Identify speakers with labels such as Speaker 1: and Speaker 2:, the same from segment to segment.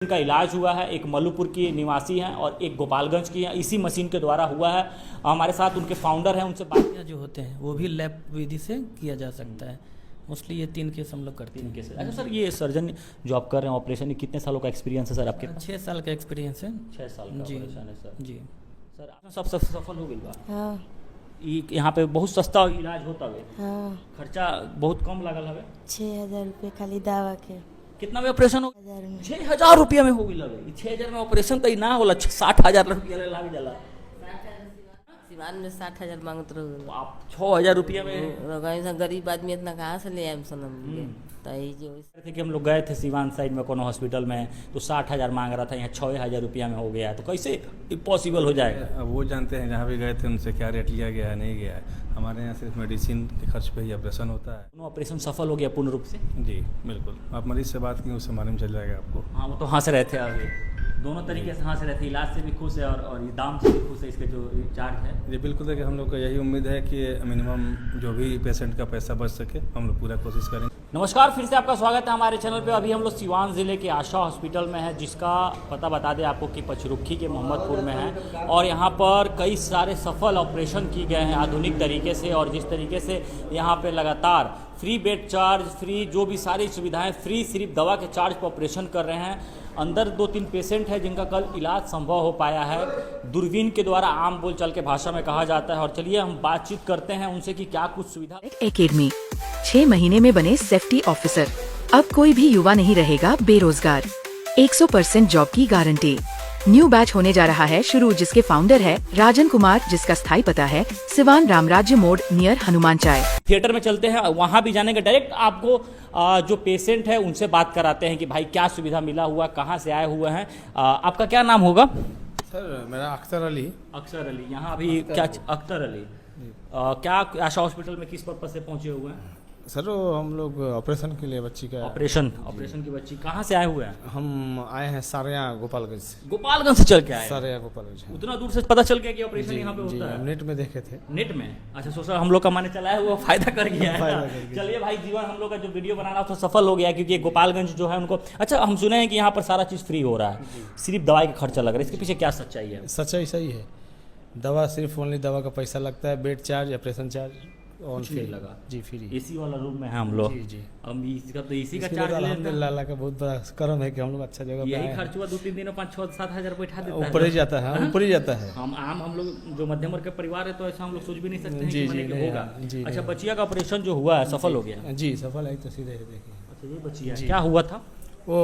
Speaker 1: इनका इलाज हुआ है। एक मल्लूपुर की निवासी हैं और एक गोपालगंज की हैं। इसी मशीन के द्वारा हुआ है। हमारे साथ उनके फाउंडर हैं, उनसे बात
Speaker 2: जो होते हैं वो भी लैब विधि से किया जा सकता है। मोस्टली ये 3 केस हम लोग करते हैं।
Speaker 1: केस। अच्छा सर, ये सर्जन जो आप कर रहे हैं ऑपरेशन, ये कितने सालों का एक्सपीरियंस है सर आपके पास?
Speaker 2: 6 साल का एक्सपीरियंस है।
Speaker 1: 6 साल का
Speaker 2: जी
Speaker 1: ऑपरेशन है सर।
Speaker 2: जी
Speaker 1: सर आपने सब सफल हो गई बा?
Speaker 3: हाँ
Speaker 1: यहाँ पे बहुत सस्ता इलाज होता है,
Speaker 3: हाँ।
Speaker 1: खर्चा बहुत कम लगल हवे।
Speaker 3: 6,000 रुपये खाली दवा के।
Speaker 1: कितना में ऑपरेशन हो?
Speaker 3: 1,000 में।
Speaker 1: 6,000 रुपया में हो गई लगे। 6,000 में ऑपरेशन तो ना होला, 60,000 रुपया लाग जाला।
Speaker 4: सिवान में 60,000 मांगत रहो।
Speaker 1: आप 6,000 रुपया में
Speaker 4: गरीब आदमी इतना कहाँ से ले आए सनम
Speaker 1: थे कि हम लोग गए थे सिवान साइड में कोनो हॉस्पिटल में, तो 60,000 मांग रहा था, यहाँ 6,000 रुपया में हो गया है। तो कैसे पॉसिबल हो जाएगा?
Speaker 5: अब वो जानते हैं जहाँ भी गए थे उनसे क्या रेट लिया गया है, नहीं गया है। हमारे यहाँ सिर्फ मेडिसिन के खर्च पे ही ऑपरेशन होता है।
Speaker 1: ऑपरेशन सफल हो गया पूर्ण रूप से?
Speaker 5: जी बिल्कुल। आप मरीज से बात की उससे मालूम चल जाएगा आपको।
Speaker 1: हाँ, वो तो हंस रहे थे अभी, दोनों तरीके से हंस रहे थे। इलाज से भी खुश है और ये दाम से भी खुश है, इसके जो चार्ज है।
Speaker 5: जी बिल्कुल। देखिए हम लोग को यही उम्मीद है कि मिनिमम जो भी पेशेंट का पैसा बच सके, हम लोग पूरा कोशिश करेंगे।
Speaker 1: नमस्कार, फिर से आपका स्वागत है हमारे चैनल पे। अभी हम लोग सिवान ज़िले के आशा हॉस्पिटल में है, जिसका पता बता दें आपको कि पचरुखी के मोहम्मदपुर में है। और यहाँ पर कई सारे सफल ऑपरेशन किए गए हैं आधुनिक तरीके से। और जिस तरीके से यहाँ पे लगातार फ्री बेड चार्ज, फ्री जो भी सारी सुविधाएं फ्री, सिर्फ दवा के चार्ज पर ऑपरेशन कर रहे हैं। अंदर 2-3 पेशेंट है जिनका कल इलाज संभव हो पाया है, दूरबीन के द्वारा, आम बोलचाल के भाषा में कहा जाता है। और चलिए हम बातचीत करते हैं उनसे कि क्या कुछ सुविधा।
Speaker 6: एकेडमी 6 महीने में बने सेफ्टी ऑफिसर। अब कोई भी युवा नहीं रहेगा बेरोजगार। 100% जॉब की गारंटी। न्यू बैच होने जा रहा है शुरू, जिसके फाउंडर है राजन कुमार, जिसका स्थायी पता है सिवान रामराज्य मोड़ नियर हनुमान चाय।
Speaker 1: थिएटर में चलते हैं, वहाँ भी जानेंगे। डायरेक्ट आपको जो पेशेंट है उनसे बात कराते हैं कि भाई क्या सुविधा मिला हुआ, कहाँ से आए हुए हैं। आपका क्या नाम होगा?
Speaker 7: सर मेरा अख्तर अली।
Speaker 1: अख्तर अली, यहाँ अभी क्या? अख्तर अली, क्या आशा हॉस्पिटल में किस पर्पज से पहुँचे हुए हैं?
Speaker 7: सर वो हम लोग ऑपरेशन के लिए बच्ची का।
Speaker 1: ऑपरेशन की बच्ची कहाँ से आए हुए हैं?
Speaker 7: हम आए हैं सारिया गोपालगंज से।
Speaker 1: गोपालगंज से चल के आए?
Speaker 7: सारिया गोपालगंज।
Speaker 1: उतना दूर से पता चल गया कि ऑपरेशन यहाँ पे
Speaker 7: जी,
Speaker 1: होता है?
Speaker 7: नेट में देखे थे।
Speaker 1: नेट में? अच्छा, सोचा हम लोग का माने चलाया हुआ फायदा कर गया है। चलिए भाई, जीवन हम लोग का जो वीडियो बनाना था सफल हो गया, क्योंकि गोपालगंज जो है उनको। अच्छा, हम सुने हैं कि यहाँ पर सारा चीज़ फ्री हो रहा है, सिर्फ दवाई का खर्चा लग रहा है। इसके पीछे क्या सच्चाई है?
Speaker 7: सच्चाई सही है। दवा सिर्फ ओनली दवा का पैसा लगता है, bed charge, operation charge on free
Speaker 1: लगा।
Speaker 7: जी फ्री।
Speaker 1: एसी वाला रूम में है हम लोग।
Speaker 7: जी।
Speaker 1: हम इसका तो इसी का
Speaker 7: इसके
Speaker 1: चार्ज
Speaker 7: लिए
Speaker 1: लेते हैं।
Speaker 7: अल्हम्दुलिल्लाह अल्लाह का बहुत बड़ा करम है कि हम लोग अच्छा जगह पे
Speaker 1: यही
Speaker 7: आए हैं।
Speaker 1: खर्च हुआ 2-3 दिन में 5-6-7 हज़ार बैठा देता है।
Speaker 7: ऊपर ही जाता है, ऊपर ही जाता है।
Speaker 1: हम लोग जो मध्यम वर्ग के परिवार है, तो ऐसा हम लोग सोच भी नहीं सकते हैं
Speaker 7: जी,
Speaker 1: कि मने
Speaker 7: जी,
Speaker 1: कि
Speaker 7: नहीं,
Speaker 1: होगा।
Speaker 7: जी,
Speaker 1: अच्छा,
Speaker 7: नहीं।
Speaker 1: बचिया का ऑपरेशन जो हुआ है सफल हो गया?
Speaker 7: जी सफल है। तो सीधे देखिए।
Speaker 1: अच्छा, ये बचिया क्या हुआ था?
Speaker 7: वो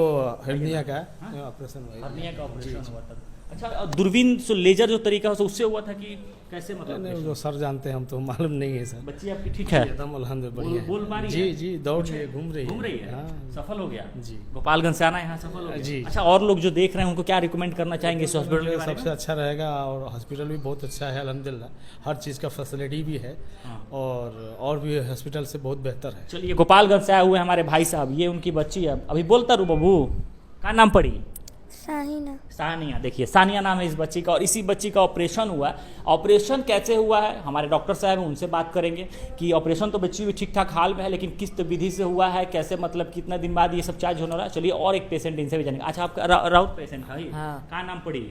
Speaker 7: हर्निया का ऑपरेशन हुआ।
Speaker 1: हर्निया का ऑपरेशन हुआ था। अच्छा, दूरबीन से लेजर जो तरीका है उससे हुआ था कि कैसे? मतलब
Speaker 7: नहीं, जो सर जानते हैं, हम तो मालूम नहीं है सर।
Speaker 1: बच्ची आपकी ठीक है?
Speaker 7: एकदम अल्हम्दुलिल्लाह बढ़िया है।
Speaker 1: बोल पा रही
Speaker 7: जी
Speaker 1: है?
Speaker 7: जी, दौड़ रही है, घूम रही है।
Speaker 1: हाँ, सफल हो गया
Speaker 7: जी।
Speaker 1: गोपालगंज से आना यहाँ सफल हो गया
Speaker 7: जी।
Speaker 1: अच्छा, और लोग जो देख रहे हैं उनको क्या रिकमेंड करना चाहेंगे इस हॉस्पिटल के बारे में?
Speaker 7: सबसे अच्छा रहेगा, और हॉस्पिटल भी बहुत अच्छा है अल्हम्दुलिल्लाह। हर चीज़ का फैसिलिटी भी है।
Speaker 1: हाँ।
Speaker 7: और भी हॉस्पिटल से बहुत बेहतर है।
Speaker 1: चलिए, गोपालगंज से आए हुए हमारे भाई साहब, ये उनकी बच्ची है। अभी बोलता रू बबू, क्या नाम पड़ी? सानिया। देखिए, सानिया नाम है इस बच्ची का। और इसी बच्ची का ऑपरेशन हुआ है। ऑपरेशन कैसे हुआ है, हमारे डॉक्टर साहब हैं, उनसे बात करेंगे कि ऑपरेशन तो बच्ची भी ठीक ठाक हाल में है, लेकिन किस विधि से हुआ है, कैसे, मतलब कितना दिन बाद ये सब चार्ज होने रहा है। चलिए, और एक पेशेंट इनसे भी जानेंगे। अच्छा, आपका राउत पेशेंट है?
Speaker 4: हाँ।
Speaker 1: क्या नाम पड़ी?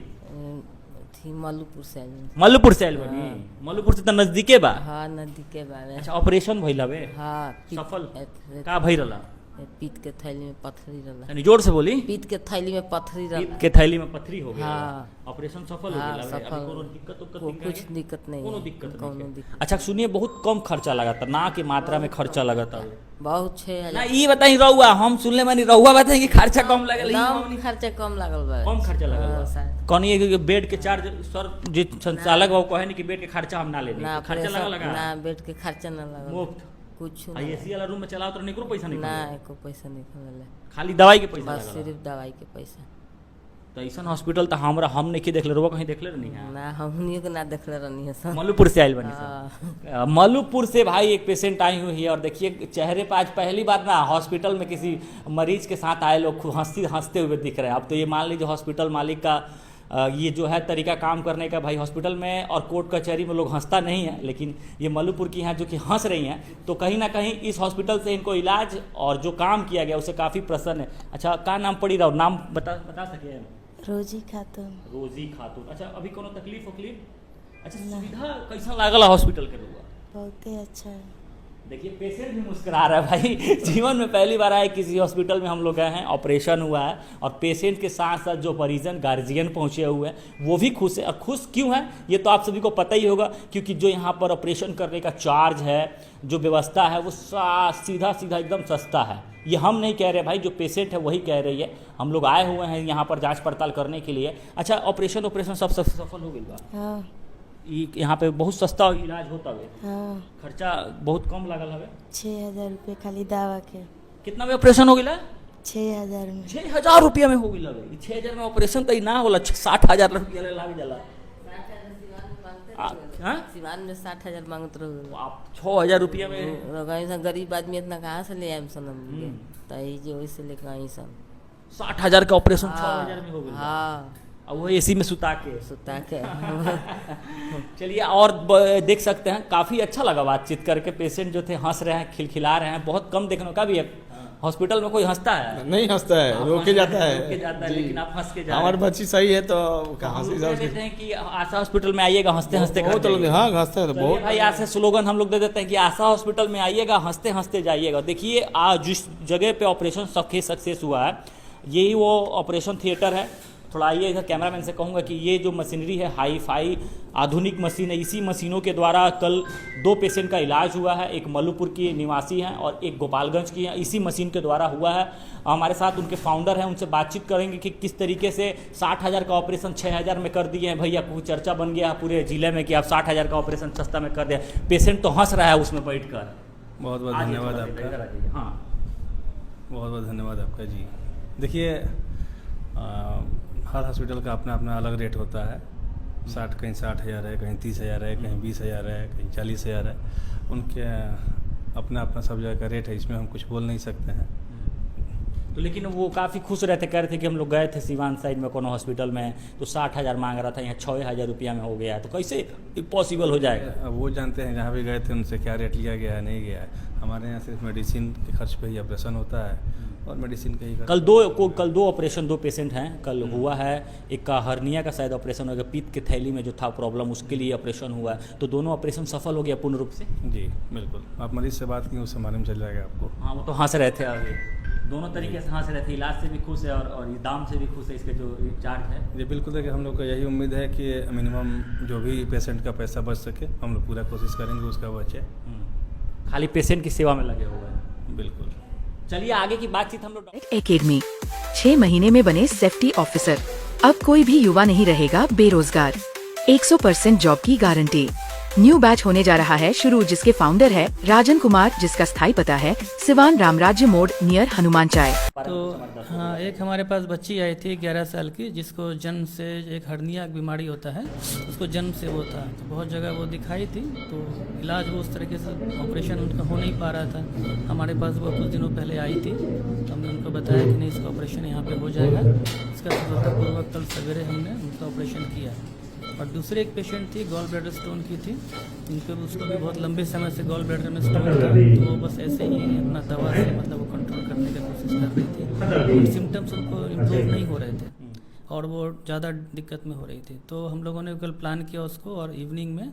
Speaker 4: मल्लूपुर से।
Speaker 1: मल्लूपुर से आयल बनी? मल्लूपुर से तो नजदीके बा।
Speaker 4: हाँ, नदी के बारे।
Speaker 1: अच्छा, ऑपरेशन भइल हवे?
Speaker 4: हाँ।
Speaker 1: सफल का भइल रहला?
Speaker 4: पीत के थैली में पत्थरी रहला।
Speaker 1: यानी जोर से बोली।
Speaker 4: पीत के थैली में पत्थरी रहला।
Speaker 1: पीत के थैली में पत्थरी हो गया।
Speaker 4: हाँ।
Speaker 1: ऑपरेशन सफल हो
Speaker 4: हाँ,
Speaker 1: गया।
Speaker 4: सफल।
Speaker 1: अभी कोनो दिक्कत
Speaker 4: कुछ दिक्कत नहीं
Speaker 1: कोनो
Speaker 4: है।
Speaker 1: दिक्कत
Speaker 4: कोनो
Speaker 1: नहीं है।
Speaker 4: दिक्कत।
Speaker 1: अच्छा सुनिए, बहुत कम खर्चा लगा था, ना की मात्रा में खर्चा लगा था।
Speaker 4: बहुत 6,000।
Speaker 1: ना ये बताई रहुआ, हम सुनले मानी रहुआ बताई कि खर्चा कम लगल।
Speaker 4: खर्चा कम लागल बा।
Speaker 1: कम खर्चा लगल। कौन ये बेड के चार्ज सर जो संचालक वो कहे कि बेड के खर्चा हम ना ले, खर्चा लगा
Speaker 4: ना बेड के खर्चा ना लगा।
Speaker 1: मुफ्त
Speaker 4: कुछ
Speaker 1: एसी वाला रूम में चलाओ तो निकलो पैसा नहीं?
Speaker 4: ना, एको पैसा नहीं खले,
Speaker 1: खाली दवाई के पैसा
Speaker 4: बस
Speaker 1: लगल।
Speaker 4: सिर्फ दवाई के पैसा।
Speaker 1: तो ऐसा हॉस्पिटल तो हमरा हम नहीं देख ले, रहुआ कहीं देख ले नहीं है?
Speaker 4: ना, हमनी को ना देखले रहनी है सर।
Speaker 1: मल्लूपुर से आयल बनी सर। मल्लूपुर से भाई एक पेशेंट आई हुई है, और देखिए चेहरे पर आज पहली बार ना हॉस्पिटल में किसी मरीज के साथ आए लोग हंसते हुए दिख रहे हैं। अब तो ये मान लीजिए हॉस्पिटल मालिक का ये जो है तरीका काम करने का भाई हॉस्पिटल में और कोर्ट कचहरी में लोग हंसता नहीं है, लेकिन ये मल्लूपुर की हैं जो कि हंस रही हैं, तो कहीं ना कहीं इस हॉस्पिटल से इनको इलाज और जो काम किया गया उससे काफ़ी प्रसन्न है। अच्छा, क्या नाम पड़ी रहा, नाम बता सके?
Speaker 3: रोजी खातून।
Speaker 1: रोजी खातून। अच्छा, अभी कोनो तकलीफ वकलीफ? अच्छा, सुविधा कैसा लागल हॉस्पिटल के लोग?
Speaker 3: बहुत ही अच्छा है।
Speaker 1: देखिए पेशेंट भी मुस्कुरा रहा है भाई। जीवन में पहली बार आए किसी हॉस्पिटल में हम लोग गए हैं, ऑपरेशन हुआ है और पेशेंट के साथ साथ जो परिजन गार्जियन पहुंचे हुए हैं वो भी खुश है। और खुश क्यों है ये तो आप सभी को पता ही होगा, क्योंकि जो यहाँ पर ऑपरेशन करने का चार्ज है, जो व्यवस्था है, वो सीधा सीधा एकदम सस्ता है। ये हम नहीं कह रहे भाई, जो पेशेंट है वही कह रही है। हम लोग आए हुए हैं यहाँ पर जाँच पड़ताल करने के लिए। अच्छा, ऑपरेशन सब सफल हो गई बा?
Speaker 3: हाँ
Speaker 1: यहाँ पे बहुत सस्ता इलाज होता है?
Speaker 3: हाँ।
Speaker 1: खर्चा बहुत कम लगल हवे?
Speaker 3: 6,000 रुपये खाली दवा के।
Speaker 1: कितना में ऑपरेशन हो गया?
Speaker 3: 6,000 में।
Speaker 1: 6,000 रुपया में हो गई लगे। 6,000 में ऑपरेशन तो ना होला, 60,000 रुपया लग जाला।
Speaker 4: सिवान में 60,000 मांगत रहो।
Speaker 1: आप 6,000 रुपया में?
Speaker 4: रहो गरीब आदमी इतना कहाँ से ले आए सनम? तही जो वैसे लेकर आई सब।
Speaker 1: 60,000 का ऑपरेशन 6,000 में हो गया?
Speaker 4: हाँ,
Speaker 1: और वो एसी में सुता के। चलिए, और देख सकते हैं काफ़ी अच्छा लगा बातचीत करके। पेशेंट जो थे हंस रहे हैं, खिलखिला रहे हैं। बहुत कम देखने का भी है हॉस्पिटल में कोई हंसता है
Speaker 7: नहीं, हंसता है, रोके जाता है,
Speaker 1: रोके जाता है, लेकिन आप हंस के जा
Speaker 7: हमारी बच्ची सही है तो
Speaker 1: हम लोग दे देते हैं कि आशा हॉस्पिटल में आइएगा हंसते हंसते।
Speaker 7: बहुत लोग हाँ हंसता है तो बहुत
Speaker 1: भाई ऐसे स्लोगन हम लोग दे देते हैं कि आशा हॉस्पिटल में आइएगा हंसते हंसते जाइएगा। देखिए आज जिस जगह पे ऑपरेशन सक्सेस हुआ है, यही वो ऑपरेशन थिएटर है। थोड़ा आइए इधर, कैमरामैन से कहूँगा कि ये जो मशीनरी है हाई फाई आधुनिक मशीन है। इसी मशीनों के द्वारा कल 2 पेशेंट का इलाज हुआ है। एक मल्लूपुर की निवासी हैं और एक गोपालगंज की हैं। इसी मशीन के द्वारा हुआ है। हमारे साथ उनके फाउंडर हैं, उनसे बातचीत करेंगे कि किस तरीके से 60,000 का ऑपरेशन 6,000 में कर दिए हैं। भैया को चर्चा बन गया पूरे ज़िले में कि आप 60,000 का ऑपरेशन सस्ता में कर दिया। पेशेंट तो हंस रहा है उसमें बैठ कर।
Speaker 5: बहुत बहुत धन्यवाद आपका।
Speaker 1: हाँ,
Speaker 5: बहुत बहुत धन्यवाद आपका जी। देखिए हर हॉस्पिटल का अपना अपना अलग रेट होता है। 60 कहीं 60,000 है, कहीं 30,000 है, कहीं 20,000 है, कहीं 40,000 है। उनके अपना अपना सब जगह का रेट है, इसमें हम कुछ बोल नहीं सकते हैं।
Speaker 1: तो लेकिन वो काफ़ी खुश रहते, कह रहे थे कि हम लोग गए थे सिवान साइड में कोनो हॉस्पिटल में तो 60,000 मांग रहा था, यहाँ 6,000 रुपया में हो गया है, तो कैसे पॉसिबल हो जाएगा?
Speaker 5: अब वो जानते हैं जहाँ भी गए थे उनसे क्या रेट लिया गया है, नहीं गया है। हमारे यहाँ सिर्फ मेडिसिन के खर्च पे ही ऑपरेशन होता है और मेडिसिन का ही
Speaker 1: कल दो ऑपरेशन 2 पेशेंट हैं कल हुआ है। एक का हर्निया का शायद ऑपरेशन हो गया, पित्त के थैली में जो था प्रॉब्लम उसके लिए ऑपरेशन हुआ है। तो दोनों ऑपरेशन सफल हो गया पूर्ण रूप से?
Speaker 5: जी बिल्कुल। आप मरीज से बात की उससे मालूम चल जाएगा आपको।
Speaker 1: हाँ, वो तो हंस रहे थे अभी, दोनों तरीके से हंस रहे थे। इलाज से भी खुश है और ये दाम से भी खुश है, इसके जो चार्ज है।
Speaker 5: जी बिल्कुल। देखिए हम लोग को यही उम्मीद है कि मिनिमम जो भी पेशेंट का पैसा बच सके, हम लोग पूरा कोशिश करेंगे उसका बचे।
Speaker 1: खाली पेशेंट की सेवा में लगे हुए हैं।
Speaker 5: बिल्कुल।
Speaker 1: चलिए आगे की बातचीत हम लोग।
Speaker 6: एकेडमी 6 महीने में बने सेफ्टी ऑफिसर। अब कोई भी युवा नहीं रहेगा बेरोजगार। 100% जॉब की गारंटी। न्यू बैच होने जा रहा है शुरू, जिसके फाउंडर है राजन कुमार, जिसका स्थायी पता है सिवान रामराज्य मोड़ नियर हनुमान चाय।
Speaker 2: तो हाँ, एक हमारे पास बच्ची आई थी 11 साल की, जिसको जन्म से एक हर्निया की बीमारी होता है, उसको जन्म से वो था। तो बहुत जगह वो दिखाई थी, तो इलाज वो उस तरीके से ऑपरेशन उनका हो नहीं पा रहा था। हमारे पास वो कुछ दिनों पहले आई थी, तो हमने उनको बताया कि नहीं, इसका ऑपरेशन यहाँ पे हो जाएगा। इसका सफलतापूर्वक कल सवेरे हमने उनका ऑपरेशन किया। और दूसरे एक पेशेंट थी, गॉल ब्लैडर स्टोन की थी, इनको उसको भी बहुत लंबे समय से गॉल ब्लैडर में स्टोन था। तो वो बस ऐसे ही अपना दवा से मतलब वो कंट्रोल करने की कोशिश कर रही थी। सिम्टम्स उनको इम्प्रूव नहीं हो रहे थे और वो ज़्यादा दिक्कत में हो रही थी। तो हम लोगों ने कल प्लान किया उसको, और इवनिंग में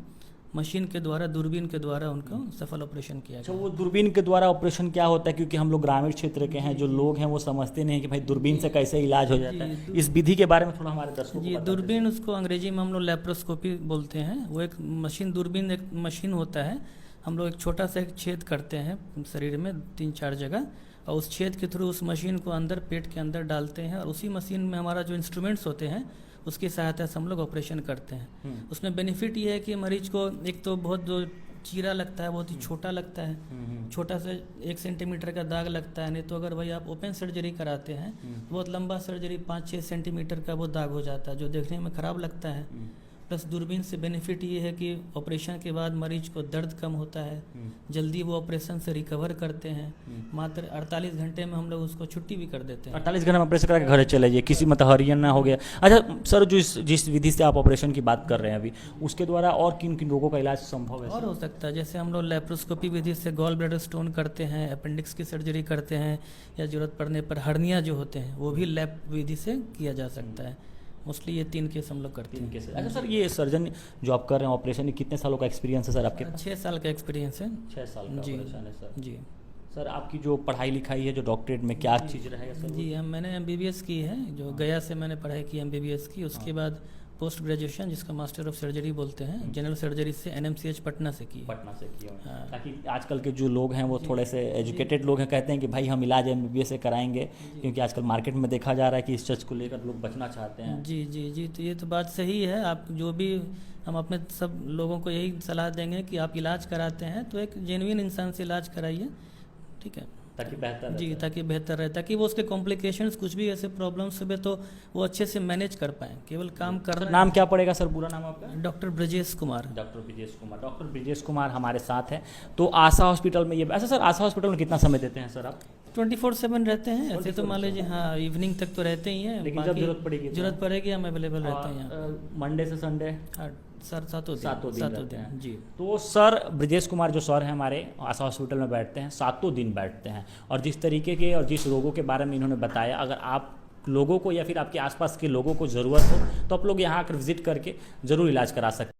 Speaker 2: मशीन के द्वारा, दूरबीन के द्वारा उनका सफल ऑपरेशन किया
Speaker 1: अच्छा,
Speaker 2: गया।
Speaker 1: वो दूरबीन के द्वारा ऑपरेशन क्या होता है? क्योंकि हम लोग ग्रामीण क्षेत्र के हैं, जो लोग हैं वो समझते नहीं कि भाई दूरबीन से कैसे इलाज हो जाता है। इस विधि के बारे में थोड़ा हमारे दर्शकों को
Speaker 2: जी,
Speaker 1: बता
Speaker 2: दूरबीन उसको अंग्रेजी में हम लोग लेप्रोस्कोपी बोलते हैं। वो एक मशीन, दूरबीन एक मशीन होता है। हम लोग एक छोटा सा एक छेद करते हैं शरीर में 3-4 जगह, और उस छेद के थ्रू उस मशीन को अंदर पेट के अंदर डालते हैं, और उसी मशीन में हमारा जो इंस्ट्रूमेंट्स होते हैं उसकी सहायता से हम लोग ऑपरेशन करते हैं। उसमें बेनिफिट ये है कि मरीज को एक तो बहुत जो चीरा लगता है बहुत ही छोटा लगता है, छोटा सा 1 सेंटीमीटर का दाग लगता है। नहीं तो अगर भाई आप ओपन सर्जरी कराते हैं तो बहुत लंबा सर्जरी 5-6 सेंटीमीटर का वो दाग हो जाता है, जो देखने में ख़राब लगता है। प्लस दूरबीन से बेनिफिट ये है कि ऑपरेशन के बाद मरीज को दर्द कम होता है, जल्दी वो ऑपरेशन से रिकवर करते हैं। मात्र 48 घंटे में हम लोग उसको छुट्टी भी कर देते हैं।
Speaker 1: 48 घंटे में ऑपरेशन करा के घर चले जाइए, किसी मतलब हरियाणा हो गया। अच्छा सर, जिस विधि से आप ऑपरेशन की बात कर रहे हैं अभी, उसके द्वारा और किन किन रोगों का इलाज संभव है?
Speaker 2: और हो सकता है, जैसे हम लोग लेप्रोस्कोपी विधि से गॉल ब्लैडर स्टोन करते हैं, अपेंडिक्स की सर्जरी करते हैं, या जरूरत पड़ने पर हर्निया जो होते हैं वो भी लैप विधि से किया जा सकता है। मोस्टली ये 3 केस हम लोग करते हैं।
Speaker 1: अच्छा सर, ये सर्जन जो आप कर रहे हैं ऑपरेशन, कितने सालों का एक्सपीरियंस है सर आपके?
Speaker 2: 6 साल का एक्सपीरियंस है।
Speaker 1: 6 साल का
Speaker 2: जी
Speaker 1: ऑपरेशन है सर।
Speaker 2: जी
Speaker 1: सर आपकी जो पढ़ाई लिखाई है, जो डॉक्टरेट में क्या चीज़ रहेगा सर?
Speaker 2: जी मैंने MBBS की है, जो गया से मैंने पढ़ाई की MBBS की। उसके बाद पोस्ट ग्रेजुएशन, जिसका मास्टर ऑफ सर्जरी बोलते हैं, जनरल सर्जरी से NMCH पटना से की।
Speaker 1: पटना से किया हुआ है।
Speaker 2: हाँ।
Speaker 1: ताकि आजकल के जो लोग हैं वो थोड़े से एजुकेटेड लोग हैं, कहते हैं कि भाई हम इलाज MBBS से कराएंगे, क्योंकि आजकल मार्केट में देखा जा रहा है कि इस चीज़ को लेकर लोग बचना चाहते हैं।
Speaker 2: जी जी जी, तो ये तो बात सही है। आप जो भी, हम अपने सब लोगों को यही सलाह देंगे कि आप इलाज कराते हैं तो एक जेन्युइन इंसान से इलाज कराइए, ठीक है,
Speaker 1: ताकि बेहतर
Speaker 2: जी,
Speaker 1: रहे।
Speaker 2: ताकि बेहतर रहे, ताकि वो उसके कॉम्प्लिकेशंस कुछ भी ऐसे प्रॉब्लम्स हुए तो वो अच्छे से मैनेज कर पाएँ। केवल काम करना।
Speaker 1: नाम क्या पड़ेगा सर, पूरा नाम आपका?
Speaker 2: Doctor Brajesh Kumar.
Speaker 1: Doctor Brajesh Kumar. Doctor Brajesh Kumar हमारे साथ हैं। तो आशा हॉस्पिटल में ये, अच्छा सर, आशा हॉस्पिटल में कितना समय देते हैं सर आप?
Speaker 2: 24/7 रहते हैं ऐसे तो मान लीजिए, हाँ, इवनिंग तक तो रहते ही हैं,
Speaker 1: लेकिन जब
Speaker 2: बाकी
Speaker 1: जरूरत पड़ेगी
Speaker 2: हम अवेलेबल रहते हैं यहाँ।
Speaker 1: मंडे से संडे
Speaker 2: हाँ, सर सातों
Speaker 1: दिन रहते हैं।
Speaker 2: जी।
Speaker 1: तो सर ब्रजेश कुमार जो सर हैं हमारे आशा हॉस्पिटल में बैठते हैं, 7 दिन बैठते हैं, और जिस तरीके के और जिस रोगों के बारे में इन्होंने बताया, अगर आप लोगों को या फिर आपके आसपास के लोगों को ज़रूरत हो तो आप लोग यहाँ आकर विजिट करके ज़रूर इलाज करा सकते हैं।